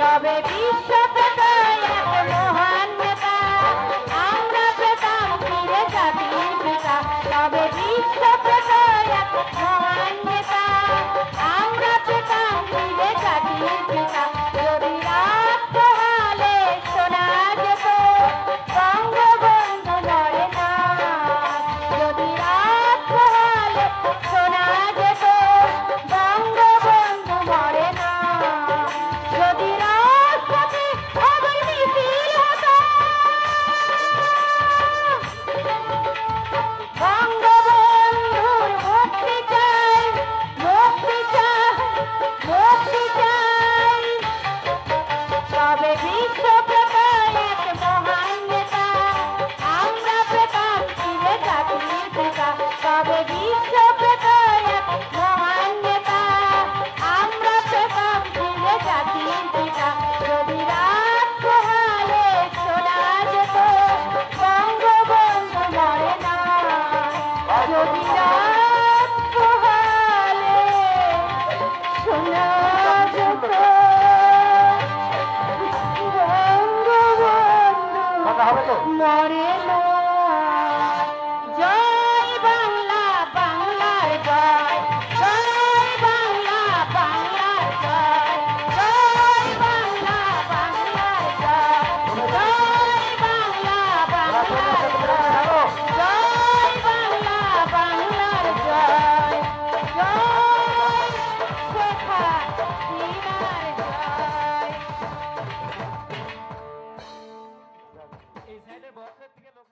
তবে বিশ্ব পেত এক মহান নেতা, আমরা পেতাম ফিরে জাতির পিতা। তবে বিশ্ব পেত এক মহান নেতা, আমরা পেতাম ফিরে জাতির পিতা। যদি রাত পোহালে শোনা যেত বঙ্গবন্ধু মরে না, যদি রাত পোহালে শোনা যেত বঙ্গবন্ধু মরে না, যদি রাজপথে আবার মিছিল হতো বঙ্গবন্ধুর মুক্তি চাই, মুক্তি চাই, মুক্তি চাই। তবে বিশ্ব পেত এক মহান নেতা, আমরা পেতাম ফিরে জাতির পিতা। তবে বিশ্ব পেত এক মহান নেতা, আমরা পেতাম ফিরে জাতির পিতা। যদি রাত পোহালে শোনা যেত বঙ্গবন্ধু মরে না, যদি রাত পোহালে শোনা যেত বঙ্গবন্ধু মরে না। জয় বাংলা, বাংলার জয়, জয় বাংলা, বাংলার জয়, জয় বাংলা, বাংলার জয়, জয় বাংলা, বাংলার জয়, জয় বাংলা, বাংলার জয়, জয় শেখ হাসিনার জয়। এই সাইডের বক্সের থেকে লোক